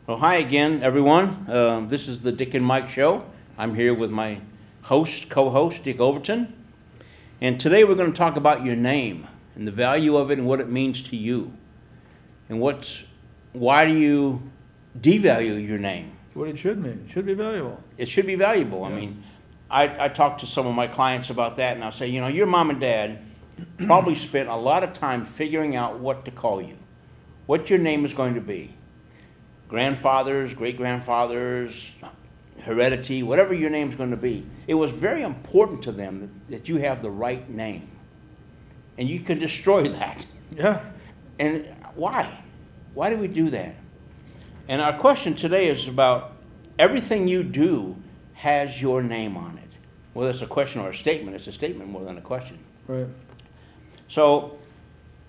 Well, hi again, everyone. This is the Dick and Mike Show. I'm here with my co-host, Dick Overton. And today we're going to talk about your name and the value of it and what it means to you. And why do you devalue your name? What it should mean. It should be valuable. It should be valuable. Yeah. I mean, I talk to some of my clients about that, and I'll say, your mom and dad probably spent a lot of time figuring out what to call you, what your name is going to be. Grandfathers, great-grandfathers, heredity, whatever your name's going to be. It was very important to them that you have the right name. And you can destroy that. Yeah. And why? Why do we do that? And our question today is about everything you do has your name on it. Whether it's a question or a statement, it's a statement more than a question. Right. So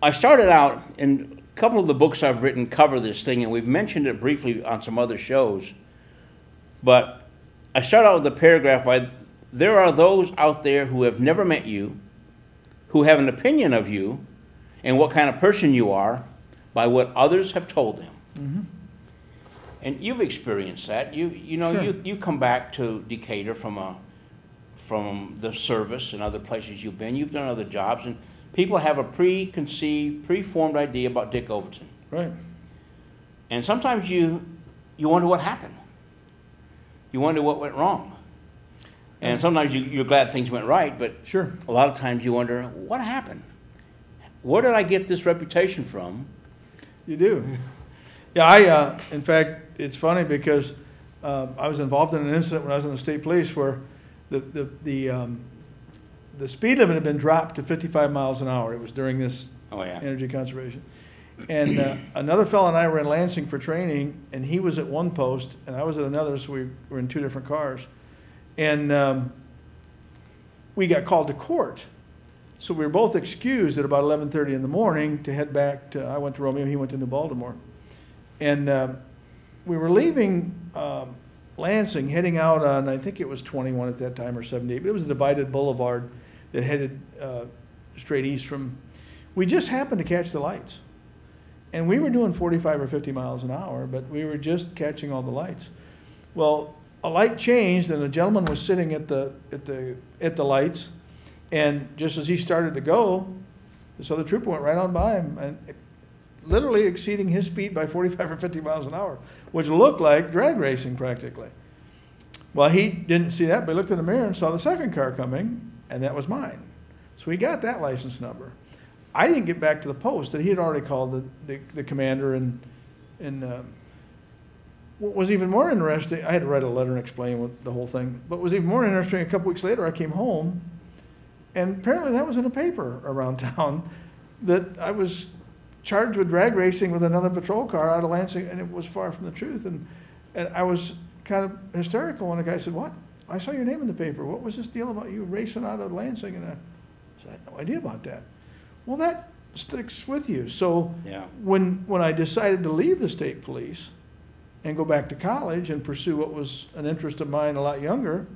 I started out, and a couple of the books I've written cover this thing, and we've mentioned it briefly on some other shows. But I start out with a paragraph by, there are those out there who have never met you, who have an opinion of you and what kind of person you are by what others have told them. Mm-hmm. And you've experienced that. Sure. You come back to Decatur from the service and other places you've been. You've done other jobs, and people have a preformed idea about Dick Overton. Right. And sometimes you wonder what happened. You wonder what went wrong. And sometimes you're glad things went right, but Sure. a lot of times you wonder, what happened? Where did I get this reputation from? You do. Yeah, in fact, it's funny because I was involved in an incident when I was in the state police where the speed limit had been dropped to 55 miles an hour. It was during this energy conservation. And another fellow and I were in Lansing for training, and he was at one post, and I was at another, so we were in two different cars. And we got called to court. So we were both excused at about 11:30 in the morning to head back to, I went to Romeo, he went to New Baltimore. And we were leaving Lansing, heading out on, I think it was 21 at that time or 78, but it was a divided boulevard that headed straight east from, we just happened to catch the lights. And we were doing 45 or 50 miles an hour, but we were just catching all the lights. Well, a light changed, and a gentleman was sitting at the lights, and just as he started to go, this other trooper went right on by him, and literally exceeding his speed by 45 or 50 miles an hour, which looked like drag racing practically. Well, he didn't see that, but he looked in the mirror and saw the second car coming, and that was mine. So he got that license number. I didn't get back to the post, and he had already called the commander, and what was even more interesting, I had to write a letter and explain what the whole thing, but what was even more interesting, a couple weeks later I came home, and apparently that was in a paper around town, that I was charged with drag racing with another patrol car out of Lansing, and it was far from the truth. And I was kind of hysterical when the guy said, "What? I saw your name in the paper. What was this deal about you racing out of Lansing?" And I said, "I had no idea about that." Well, that sticks with you. So Yeah. when I decided to leave the state police and go back to college and pursue what was an interest of mine a lot younger,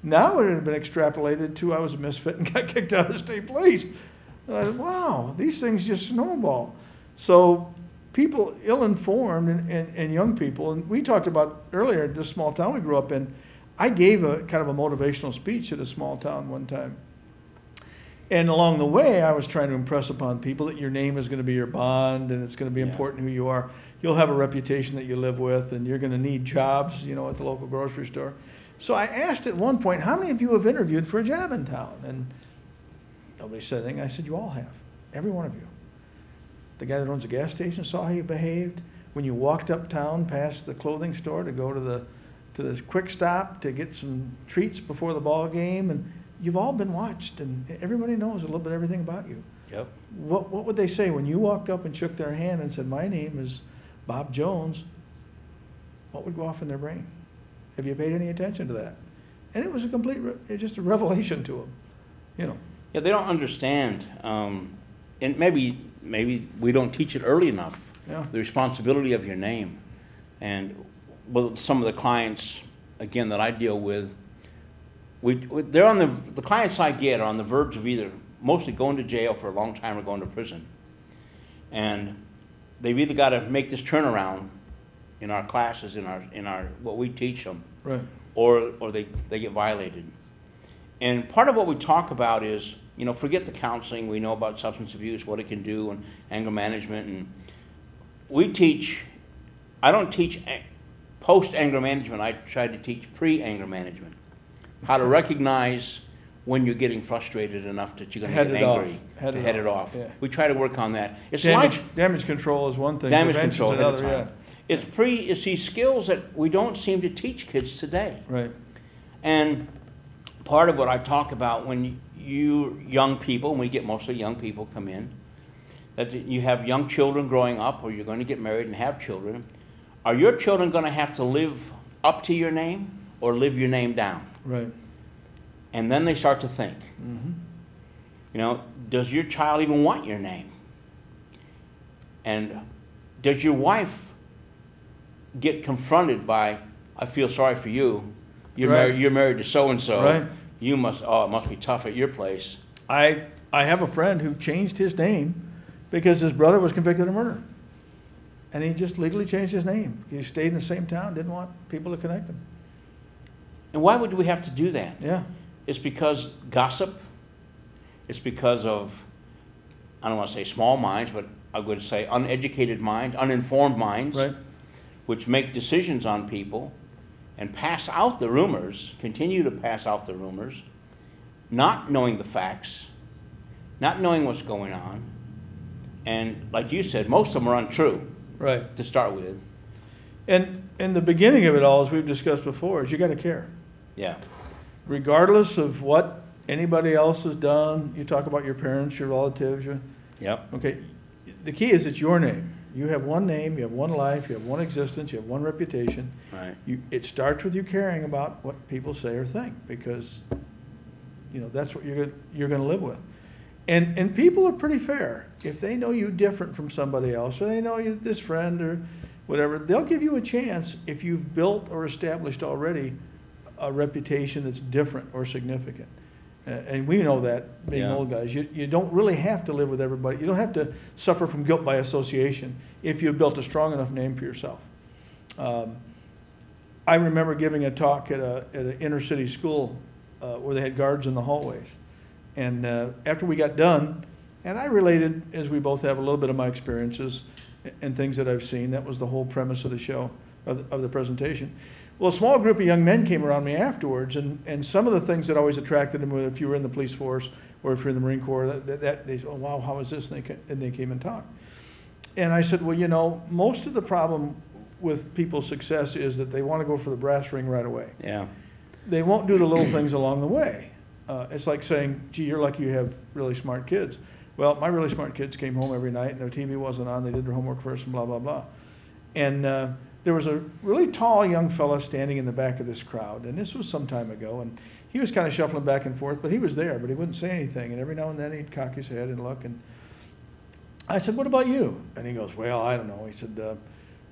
now it had been extrapolated to I was a misfit and got kicked out of the state police. And I said, wow, these things just snowball. So people ill-informed and young people, and we talked about earlier this small town we grew up in, I gave a kind of a motivational speech at a small town one time. And along the way, I was trying to impress upon people that your name is going to be your bond, and it's going to be important who you are. You'll have a reputation that you live with, and you're going to need jobs, at the local grocery store. So I asked at one point, how many of you have interviewed for a job in town? And nobody said anything. I said, you all have, every one of you. The guy that owns a gas station saw how you behaved. When you walked uptown past the clothing store to go to this quick stop to get some treats before the ball game, and you've all been watched, and everybody knows a little bit everything about you. Yep. What would they say when you walked up and shook their hand and said, my name is Bob Jones? What would go off in their brain? Have you paid any attention to that? And it was just a revelation to them, Yeah, they don't understand, and maybe we don't teach it early enough. Yeah. The responsibility of your name, and with some of the clients, again, that I deal with, they're on the clients I get are on the verge of either mostly going to jail for a long time or going to prison, and they've either got to make this turnaround our classes, in our what we teach them, Right. or they get violated. And part of what we talk about is, you know, forget the counseling. We know about substance abuse, what it can do, and anger management. And we teach, I don't teach post-anger management. I try to teach pre-anger management. How to recognize when you're getting frustrated enough that you're going to get angry. Head it off. Yeah. We try to work on that. It's damage control is one thing. Damage control is another, yeah. It's these skills that we don't seem to teach kids today. Right. And part of what I talk about when you young people, and we get mostly young people come in, that you have young children growing up, or you're going to get married and have children. Are your children going to have to live up to your name or live your name down? Right. And then they start to think, you know, does your child even want your name? And does your wife get confronted by, I feel sorry for you. You're married to so-and-so. Right. You must, it must be tough at your place. I have a friend who changed his name because his brother was convicted of murder. And he just legally changed his name. He stayed in the same town, didn't want people to connect him. And why would we have to do that? Yeah. It's because gossip. It's because of, I don't want to say small minds, but I'm going to say uneducated minds, uninformed minds, Right. which make decisions on people and pass out the rumors, continue to pass out the rumors, not knowing the facts, not knowing what's going on. And like you said, most of them are untrue. Right. To start with. And the beginning of it all, as we've discussed before, is you got to care. Yeah. Regardless of what anybody else has done, you talk about your parents, your relatives. Yep. Okay. The key is it's your name. You have one name, you have one life, you have one existence, you have one reputation. Right. It starts with you caring about what people say or think, because you know that's what you're going to live with. And people are pretty fair. If they know you different from somebody else, or they know you this friend or whatever, they'll give you a chance if you've built or established already a reputation that's different or significant. And we know that, being old guys. You don't really have to live with everybody. You don't have to suffer from guilt by association if you've built a strong enough name for yourself. I remember giving a talk at an inner city school where they had guards in the hallways. And after we got done, and I related, as we both have, a little bit of my experiences and things that I've seen. That was the whole premise of the show, of the presentation. Well, a small group of young men came around me afterwards, and some of the things that always attracted them, if you were in the police force or if you're in the Marine Corps, that they said, oh, wow, how is this? And they came and talked. And I said, well, you know, most of the problem with people's success is that they want to go for the brass ring right away. Yeah. They won't do the little things along the way. It's like saying, gee, you're lucky you have really smart kids. Well, my really smart kids came home every night and their TV wasn't on. They did their homework first and blah, blah, blah. And there was a really tall young fella standing in the back of this crowd. And this was some time ago. And he was kind of shuffling back and forth, but he was there, but he wouldn't say anything. And every now and then he'd cock his head and look. And I said, what about you? And he goes, well, I don't know. He said,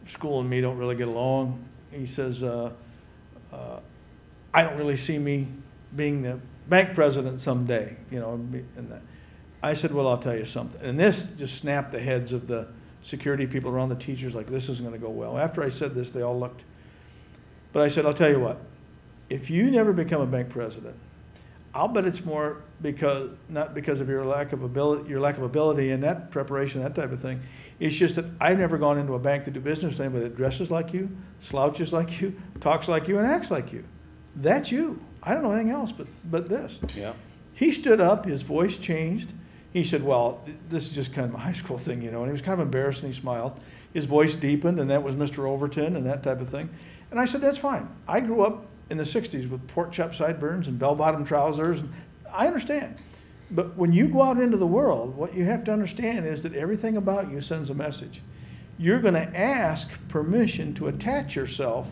school and me don't really get along. He says, I don't really see me being the bank president someday, you know. And I said, well, I'll tell you something. And this just snapped the heads of the security people around, the teachers, like, this isn't going to go well. After I said this, they all looked. But I said, I'll tell you what, if you never become a bank president, I'll bet it's more not because of your lack of ability and that preparation, that type of thing. It's just that I've never gone into a bank to do business with anybody that dresses like you, slouches like you, talks like you, and acts like you. That's you. I don't know anything else but this. Yeah. He stood up, his voice changed. He said, well, this is just kind of a high school thing, you know, and he was kind of embarrassed and he smiled. His voice deepened, and that was Mr. Overton and that type of thing. And I said, that's fine. I grew up in the 60s with pork chop sideburns and bell-bottom trousers, and I understand. But when you go out into the world, what you have to understand is that everything about you sends a message. You're going to ask permission to attach yourself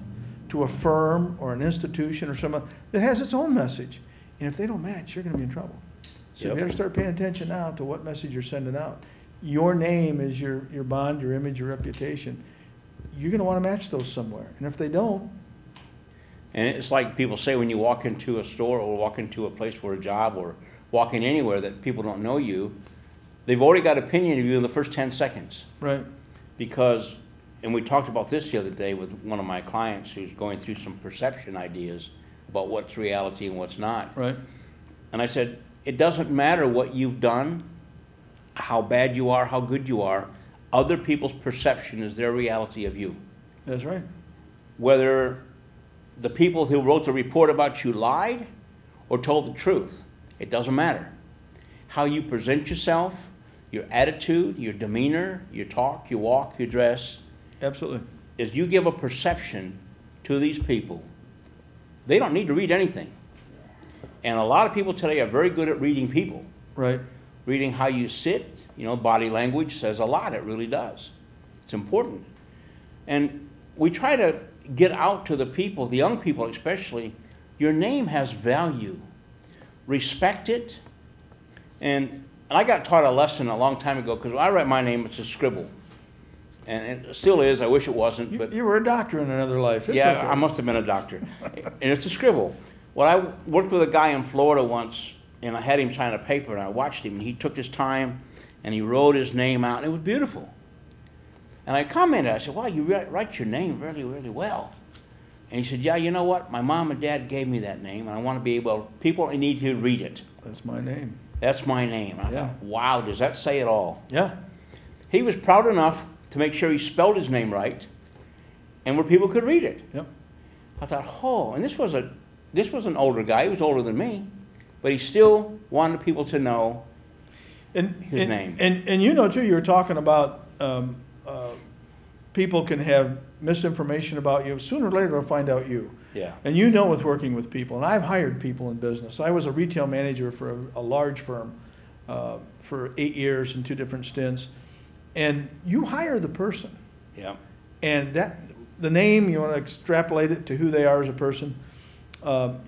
to a firm or an institution or someone that has its own message. And if they don't match, you're going to be in trouble. So you better start paying attention now to what message you're sending out. Your name is your bond, your image, your reputation. You're going to want to match those somewhere. And if they don't. And it's like people say when you walk into a store or walk into a place for a job or walk in anywhere that people don't know you, they've already got an opinion of you in the first 10 seconds. Right. Because and we talked about this the other day with one of my clients who's going through some perception ideas about what's reality and what's not. Right. And I said, it doesn't matter what you've done, how bad you are, how good you are. Other people's perception is their reality of you. That's right. Whether the people who wrote the report about you lied or told the truth, it doesn't matter. How you present yourself, your attitude, your demeanor, your talk, your walk, your dress. Absolutely. Is you give a perception to these people. They don't need to read anything. And a lot of people today are very good at reading people. Right. Reading how you sit, you know, body language says a lot, it really does. It's important. And we try to get out to the people, the young people especially, your name has value. Respect it. And I got taught a lesson a long time ago, because when I write my name, it's a scribble. And it still is, I wish it wasn't. But you were a doctor in another life. It's yeah, okay. I must have been a doctor. And it's a scribble. Well, I worked with a guy in Florida once, and I had him sign a paper, and I watched him, and he took his time, and he wrote his name out, and it was beautiful. And I commented, I said, wow, you write your name really, really well. And he said, yeah, you know what? My mom and dad gave me that name, and I want to be able, people need to read it. That's my name. That's my name. And I thought, wow, does that say it all? Yeah. He was proud enough to make sure he spelled his name right, and where people could read it. Yep. I thought, oh, and this was an older guy. He was older than me, but he still wanted people to know his name. And you know, too, you were talking about people can have misinformation about you. Sooner or later, they'll find out you. Yeah. And you know, with working with people, and I've hired people in business. I was a retail manager for a large firm for 8 years in 2 different stints. And you hire the person. Yeah. And the name, you want to extrapolate it to who they are as a person.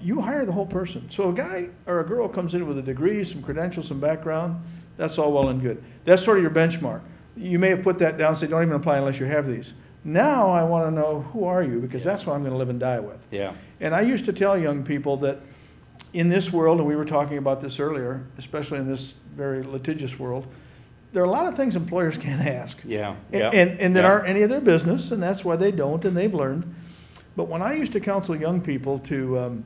You hire the whole person. So a guy or a girl comes in with a degree, some credentials, some background, that's all well and good. That's sort of your benchmark. You may have put that down and say, don't even apply unless you have these. Now I want to know, who are you? Because that's what I'm going to live and die with. Yeah. And I used to tell young people that in this world, and we were talking about this earlier, especially in this very litigious world, there are a lot of things employers can't ask. Yeah. And that aren't any of their business, and that's why they don't, and they've learned. But when I used to counsel young people to,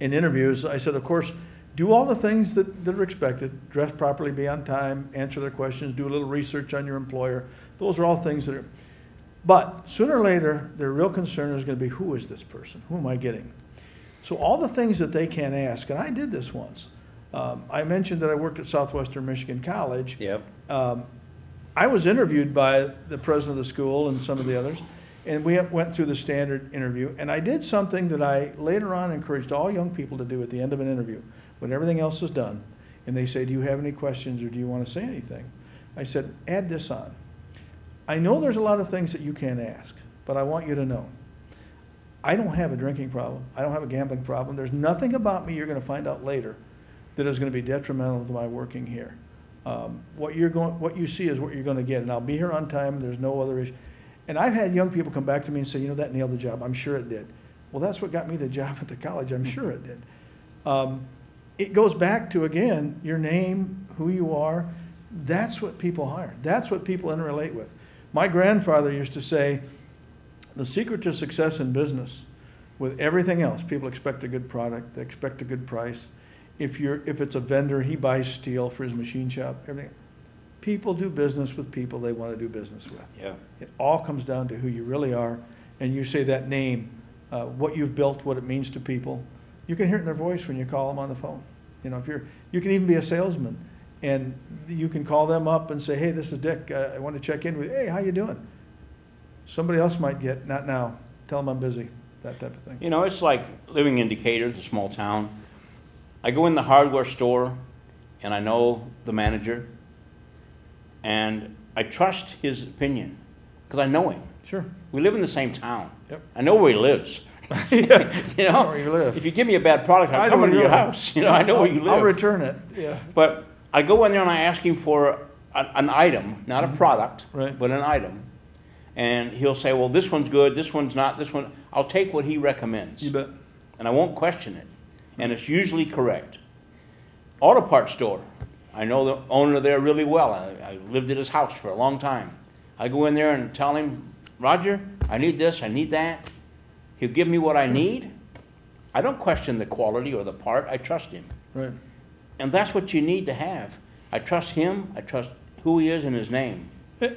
in interviews, I said, of course, do all the things that are expected, dress properly, be on time, answer their questions, do a little research on your employer. Those are all things that are, but sooner or later, their real concern is going to be, who is this person? Who am I getting? So all the things that they can't ask, and I did this once. I mentioned that I worked at Southwestern Michigan College. Yep. I was interviewed by the president of the school and some of the others, and we went through the standard interview, and I did something that I later on encouraged all young people to do at the end of an interview, when everything else is done, and they say, do you have any questions or do you want to say anything? I said, add this on. I know there's a lot of things that you can't ask, but I want you to know. I don't have a drinking problem. I don't have a gambling problem. There's nothing about me you're going to find out later that is going to be detrimental to my working here. What you see is what you're going to get, and I'll be here on time, and there's no other issue. And I've had young people come back to me and say, you know, that nailed the job. I'm sure it did. Well, that's what got me the job at the college. I'm sure it did. It goes back to, again, your name, who you are. That's what people hire. That's what people interrelate with. My grandfather used to say, the secret to success in business, with everything else, people expect a good product, they expect a good price. If it's a vendor, he buys steel for his machine shop, everything. People do business with people they want to do business with. Yeah. It all comes down to who you really are, and you say that name, what you've built, what it means to people. You can hear it in their voice when you call them on the phone. You know, you can even be a salesman, and you can call them up and say, hey, this is Dick. I want to check in with you. Hey, how you doing? Somebody else might get, not now. Tell them I'm busy. That type of thing. You know, it's like living in Decatur, it's a small town. I go in the hardware store, and I know the manager, and I trust his opinion, because I know him. Sure. We live in the same town. Yep. I know where he lives. Yeah. You know, where you live. If you give me a bad product, I'll come into your house. You know, I know where you live. I'll return it. Yeah. But I go in there and I ask him for an item, not a product, right, but an item. And he'll say, well, this one's good, this one's not, this one. I'll take what he recommends. You bet. And I won't question it. And it's usually correct. Auto parts store. I know the owner there really well. I lived at his house for a long time. I go in there and tell him Roger, I need this, I need that. He'll give me what I need. I don't question the quality or the part. I trust him. Right. And that's what you need to have. I trust him. I trust who he is and his name.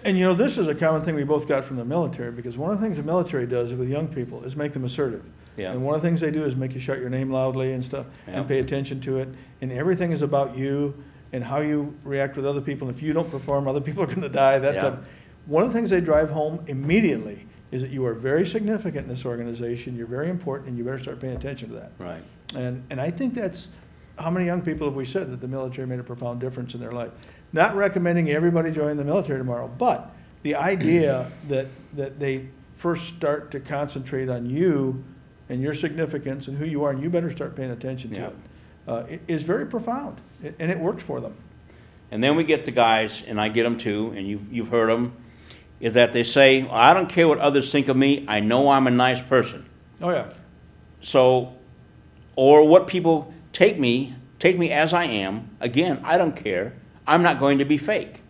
And you know, this is a common thing we both got from the military, because one of the things the military does with young people is make them assertive. Yeah. And one of the things they do is make you shout your name loudly and stuff, Yeah. and pay attention to it. And everything is about you and how you react with other people. And if you don't perform, other people are going to die. That Yeah. type. One of the things they drive home immediately is that you are very significant in this organization. You're very important, and you better start paying attention to that. Right. And I think that's how many young people have we said that the military made a profound difference in their life. Not recommending everybody join the military tomorrow, but the idea that they first start to concentrate on you and your significance and who you are, and you better start paying attention to it is very profound, and it works for them. And then we get the guys, and I get them too, and you've heard them, is that they say, well, I don't care what others think of me, I know I'm a nice person. Oh yeah. So, or what people take me as I am, again, I don't care, I'm not going to be fake.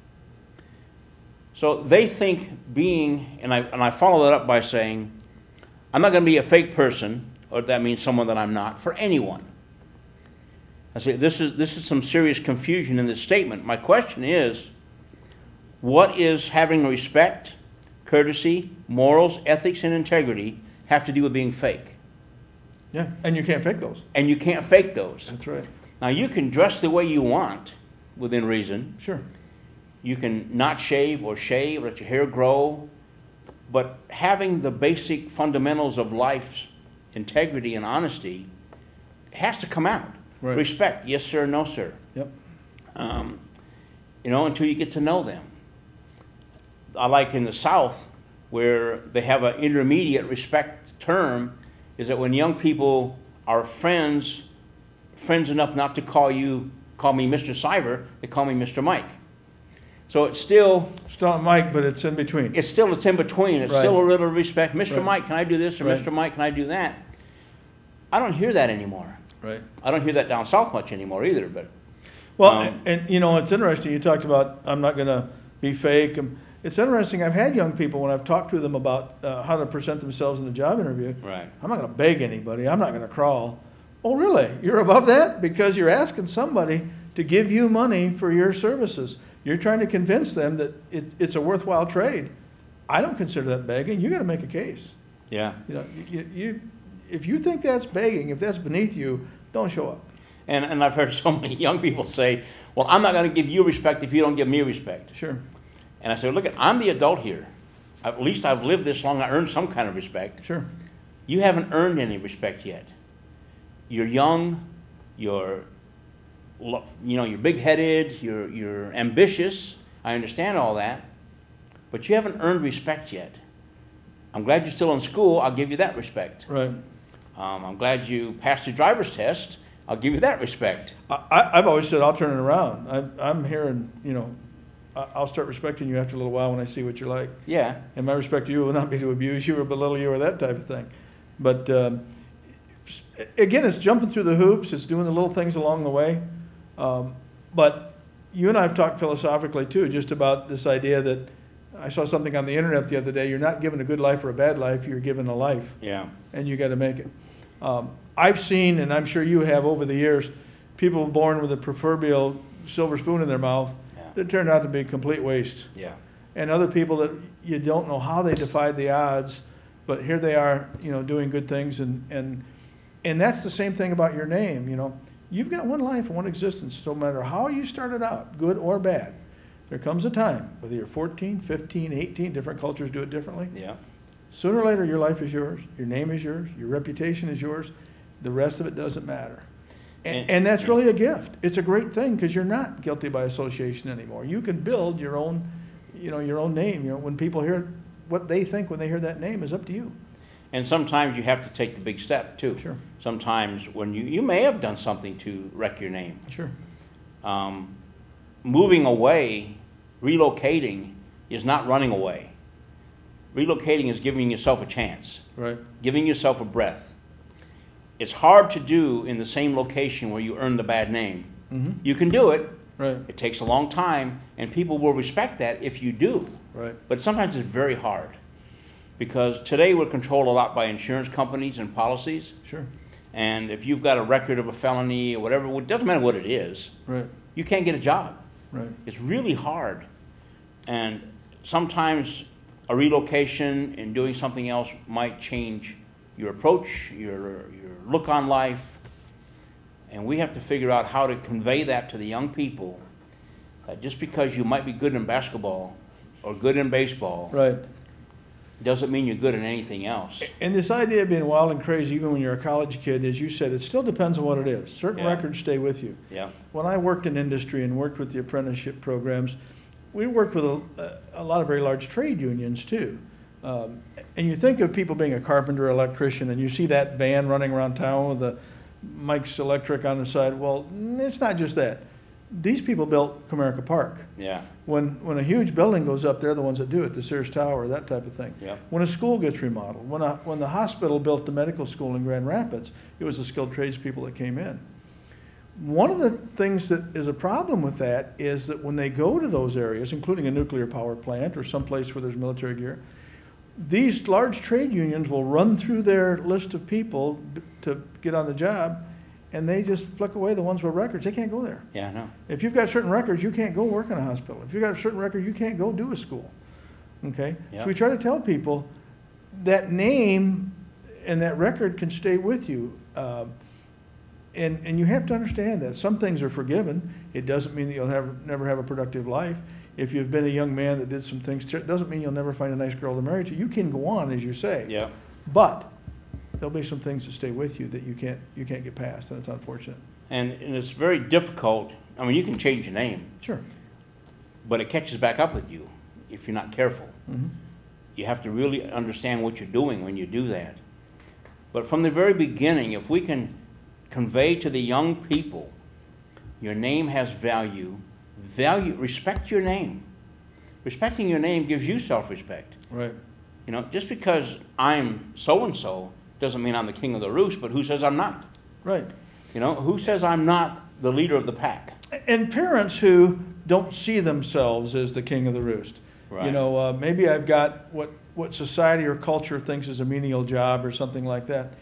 So they think being, and I follow that up by saying, I'm not going to be a fake person, or that means someone that I'm not, for anyone. I say, this is some serious confusion in this statement. My question is, what is having respect, courtesy, morals, ethics, and integrity have to do with being fake? Yeah, and you can't fake those. And you can't fake those. That's right. Now, you can dress the way you want, within reason. Sure. You can not shave or shave, let your hair grow. But having the basic fundamentals of life's integrity and honesty has to come out. Right. Respect, yes sir, no sir. Yep. You know, until you get to know them. I like in the South, where they have an intermediate respect term, is that when young people are friends enough not to call me Mr. Cyber, they call me Mr. Mike. So it's still not Mike, but it's in between. It's in between. It's right. Still a little respect. Mr. Right. Mike, can I do this? Or right. Mr. Mike, can I do that? I don't hear that anymore. Right. I don't hear that down south much anymore either. But well, and you know, it's interesting. You talked about I'm not going to be fake. It's interesting. I've had young people when I've talked to them about how to present themselves in a job interview. Right. I'm not going to beg anybody. I'm not going to crawl. Oh, really? You're above that? Because you're asking somebody to give you money for your services. You're trying to convince them that it's a worthwhile trade. I don't consider that begging. You got to make a case. Yeah. You know, if you think that's begging, if that's beneath you, don't show up. And I've heard so many young people say, well, I'm not going to give you respect if you don't give me respect. Sure. And I say, look, I'm the adult here. At least I've lived this long. I earned some kind of respect. Sure. You haven't earned any respect yet. You're young. You're big-headed. You're ambitious. I understand all that. But you haven't earned respect yet. I'm glad you're still in school. I'll give you that respect. Right. I'm glad you passed your driver's test. I'll give you that respect. I've always said I'll turn it around. I'm hearing, I'll start respecting you after a little while when I see what you're like. Yeah. And my respect to you will not be to abuse you or belittle you or that type of thing. But again, it's jumping through the hoops. It's doing the little things along the way. But you and I have talked philosophically too, just about this idea that I saw something on the internet the other day. You're not given a good life or a bad life. You're given a life. Yeah. And you got to make it. I've seen, and I'm sure you have over the years, people born with a proverbial silver spoon in their mouth that turned out to be a complete waste. Yeah. And other people that you don't know how they defied the odds, but here they are, doing good things. And that's the same thing about your name. You've got one life and one existence. So no matter how you started out, good or bad, there comes a time, whether you're 14, 15, 18, different cultures do it differently. Yeah. Sooner or later, your life is yours, your name is yours, your reputation is yours. The rest of it doesn't matter. And that's really a gift. It's a great thing because you're not guilty by association anymore. You can build your own, your own name. When people hear what they think when they hear that name is up to you. And sometimes you have to take the big step too. Sure. Sometimes when you may have done something to wreck your name. Sure. Moving away, relocating is not running away. Relocating is giving yourself a chance. Right. Giving yourself a breath. It's hard to do in the same location where you earned the bad name. Mm-hmm. You can do it. Right. It takes a long time, and people will respect that if you do. Right. But sometimes it's very hard. Because today we're controlled a lot by insurance companies and policies. Sure. And if you've got a record of a felony or whatever, it doesn't matter what it is, right, you can't get a job. Right. It's really hard. And sometimes a relocation and doing something else might change your approach, your look on life. And we have to figure out how to convey that to the young people, that just because you might be good in basketball or good in baseball, right, doesn't mean you're good in anything else. And this idea of being wild and crazy, even when you're a college kid, as you said, it still depends on what it is. Certain records stay with you. Yeah. When I worked in industry and worked with the apprenticeship programs, we worked with a lot of very large trade unions too. And you think of people being a carpenter, electrician, and you see that van running around town with the Mike's Electric on the side. Well, it's not just that. These people built Comerica Park. Yeah. When a huge building goes up, they're the ones that do it, the Sears Tower, that type of thing. Yeah. When a school gets remodeled, when the hospital built the medical school in Grand Rapids, it was the skilled tradespeople that came in. One of the things that is a problem with that is that when they go to those areas, including a nuclear power plant or someplace where there's military gear, these large trade unions will run through their list of people to get on the job, and they just flick away the ones with records. They can't go there. Yeah, I know. If you've got certain records, you can't go work in a hospital. If you've got a certain record, you can't go do a school. Okay? Yep. So we try to tell people that name and that record can stay with you. And you have to understand that some things are forgiven. It doesn't mean that you'll never have a productive life. If you've been a young man that did some things, it doesn't mean you'll never find a nice girl to marry to. You can go on, as you say. Yeah. But there'll be some things that stay with you that you can't get past, and it's unfortunate. And it's very difficult. I mean, you can change your name. Sure. But it catches back up with you if you're not careful. Mm-hmm. You have to really understand what you're doing when you do that. But from the very beginning, if we can convey to the young people, your name has value, respect your name. Respecting your name gives you self-respect. Right. You know, just because I'm so-and-so doesn't mean I'm the king of the roost, but who says I'm not? Right. You know, who says I'm not the leader of the pack? And parents who don't see themselves as the king of the roost. Right. You know, maybe I've got what society or culture thinks is a menial job or something like that.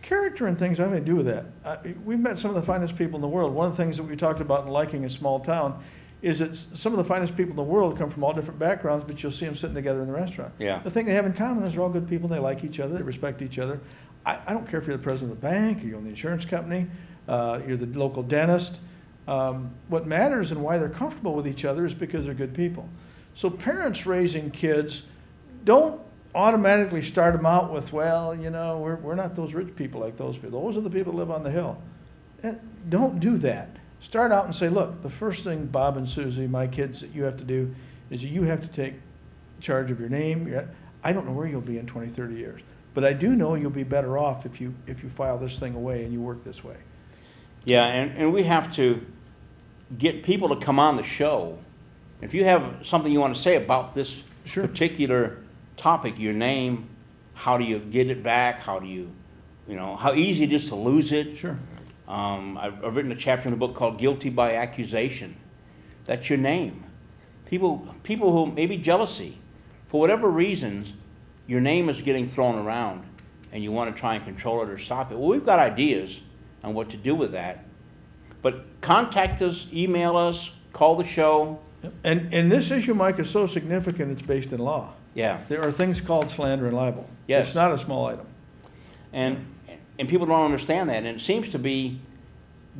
Character and things have nothing to do with that. We've met some of the finest people in the world. One of the things that we talked about in liking a small town is that some of the finest people in the world come from all different backgrounds, but you'll see them sitting together in the restaurant. Yeah. The thing they have in common is they're all good people. They like each other. They respect each other. I don't care if you're the president of the bank, or you own the insurance company, you're the local dentist. What matters and why they're comfortable with each other is because they're good people. So parents raising kids don't automatically start them out with, well, you know, we're not those rich people like those people. Those are the people that live on the hill. Don't do that. Start out and say, look, the first thing, Bob and Susie, my kids, that you have to do is that you have to take charge of your name. I don't know where you'll be in 20, 30 years, but I do know you'll be better off if you file this thing away and you work this way. Yeah, and we have to get people to come on the show. If you have something you want to say about this particular topic, your name, how do you get it back? How do you know, how easy it is to lose it? Sure. I've written a chapter in a book called Guilty by Accusation. That's your name. People who, maybe jealousy, for whatever reasons, your name is getting thrown around and you want to try and control it or stop it. Well, we've got ideas on what to do with that. But contact us, email us, call the show. And this issue, Mike, is so significant it's based in law. Yeah. There are things called slander and libel. Yes. It's not a small item. And people don't understand that, and it seems to be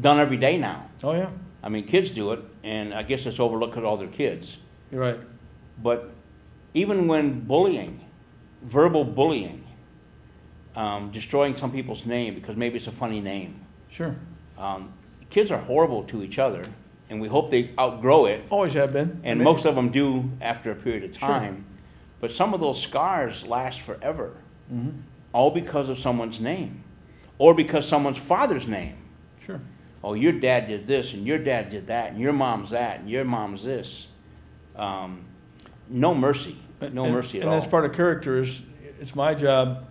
done every day now. Oh, yeah. I mean, kids do it, and I guess it's overlooked at all their kids. You're right. But even when bullying, verbal bullying, destroying some people's name because maybe it's a funny name. Sure. Kids are horrible to each other, and we hope they outgrow it. Always have been. And most of them do after a period of time. Sure. But some of those scars last forever, Mm-hmm. all because of someone's name, or because someone's father's name. Sure. Oh, your dad did this, and your dad did that, and your mom's that, and your mom's this. No mercy. No mercy at all. And that's part of character. It's my job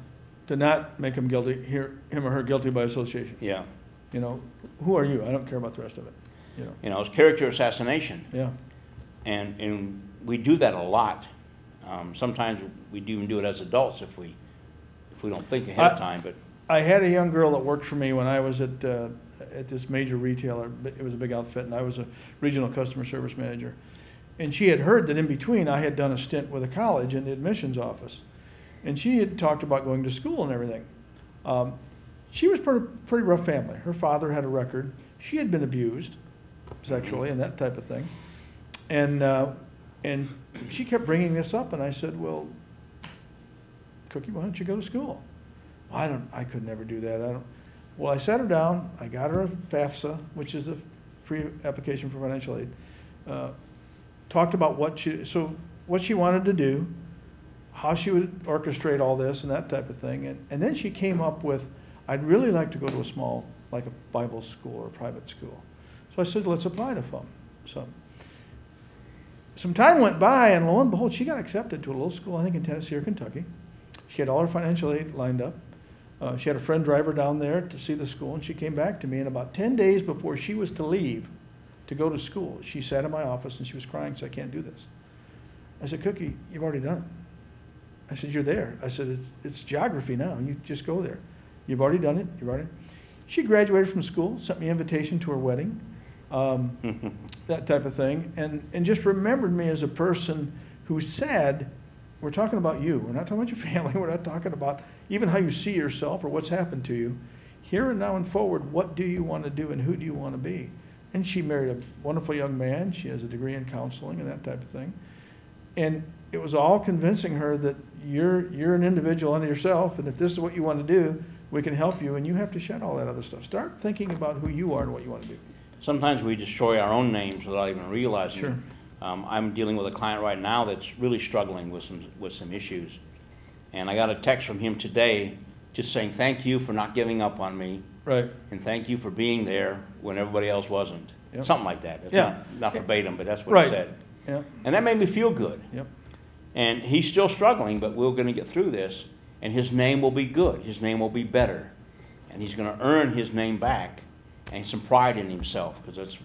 to not make him guilty, him or her guilty by association. Yeah. You know, who are you? I don't care about the rest of it. You know, it's character assassination. Yeah. And we do that a lot. Sometimes we even do it as adults if we don't think ahead of time. But I had a young girl that worked for me when I was at this major retailer. It was a big outfit, and I was a regional customer service manager. And she had heard that in between I had done a stint with a college in the admissions office. And she had talked about going to school and everything. She was pretty rough family. Her father had a record. She had been abused sexually and that type of thing. And she kept bringing this up, and I said, well, Cookie, why don't you go to school? I could never do that. Well, I sat her down. I got her a FAFSA, which is a free application for financial aid. Talked about what she wanted to do, how she would orchestrate all this and that type of thing. And then she came up with, I'd really like to go to a small, like a Bible school or a private school. So I said, let's apply to some time went by, and lo and behold, she got accepted to a little school, I think in Tennessee or Kentucky. She had all her financial aid lined up. She had a friend drive her down there to see the school, and she came back to me, and about 10 days before she was to leave to go to school, she sat in my office and she was crying, said, I can't do this. I said, Cookie, you've already done it. I said, you're there. I said, it's geography now. You just go there. You've already done it. She graduated from school, sent me an invitation to her wedding, that type of thing, and just remembered me as a person who said, we're talking about you. We're not talking about your family. We're not talking about even how you see yourself or what's happened to you. Here and now and forward, what do you want to do and who do you want to be? And she married a wonderful young man. She has a degree in counseling and that type of thing. And it was all convincing her that you're an individual unto yourself, and if this is what you want to do, we can help you, and you have to shed all that other stuff. Start thinking about who you are and what you want to do. Sometimes we destroy our own names without even realizing Sure. it. I'm dealing with a client right now that's really struggling with some issues. And I got a text from him today just saying, thank you for not giving up on me. Right. And thank you for being there when everybody else wasn't. Yep. Something like that. It's Yeah. not verbatim, but that's what Right. he said. Yeah. And that made me feel good. Yep. And he's still struggling, but we're going to get through this. And his name will be good. His name will be better. And he's going to earn his name back and some pride in himself. Because it's,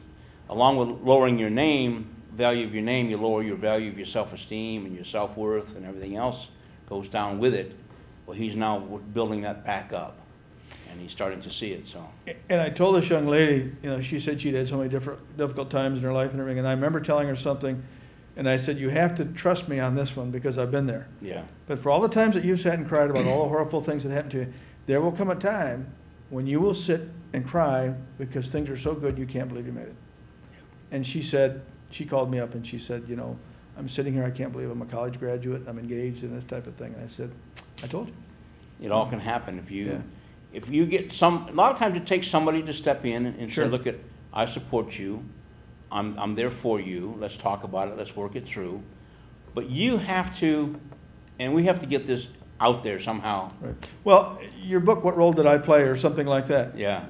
along with lowering your name, value of your name, you lower your value of your self-esteem and your self-worth, and everything else goes down with it. Well, he's now building that back up, and he's starting to see it. So. And I told this young lady, she said she'd had so many difficult times in her life and everything, and I remember telling her something, and I said, you have to trust me on this one because I've been there. Yeah. But for all the times that you've sat and cried about all the horrible things that happened to you, there will come a time when you will sit and cry because things are so good you can't believe you made it. And she called me up and she said, I'm sitting here, I can't believe I'm a college graduate, I'm engaged in this type of thing. And I said, I told you. It all can happen if you, Yeah. if you get a lot of times it takes somebody to step in and Sure. say, look, I support you, I'm there for you, let's talk about it, let's work it through. But you have to, and we have to get this out there somehow. Right. Well, your book, What Role Did I Play, or something like that. Yeah.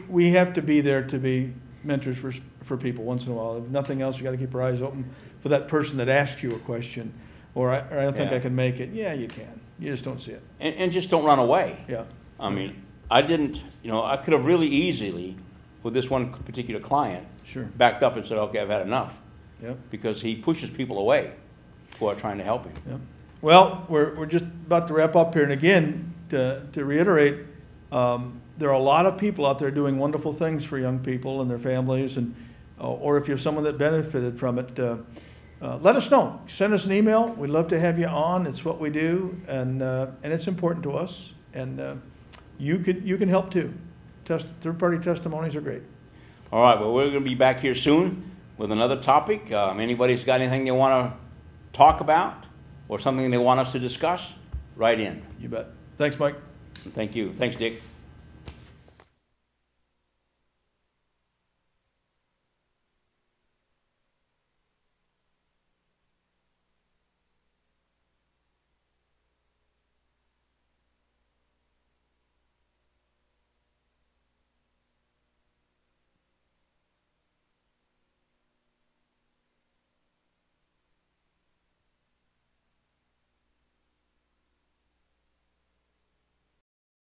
We have to be there to be mentors for people once in a while. If nothing else, you got to keep our eyes open for that person that asks you a question, or I don't think Yeah. I can make it. Yeah, you can. You just don't see it. And just don't run away. Yeah. I mean, I didn't, I could have really easily, with this one particular client, Sure. backed up and said, okay, I've had enough. Yep. Because he pushes people away who are trying to help him. Yep. Well, we're just about to wrap up here, and again, to reiterate, there are a lot of people out there doing wonderful things for young people and their families, and or if you have someone that benefited from it, let us know. Send us an email. We'd love to have you on. It's what we do, and it's important to us. And you can help too. Third-party testimonies are great. All right. Well, we're going to be back here soon with another topic. Anybody's got anything they want to talk about or something they want us to discuss? Write in. You bet. Thanks, Mike. Thank you. Thanks, Dick.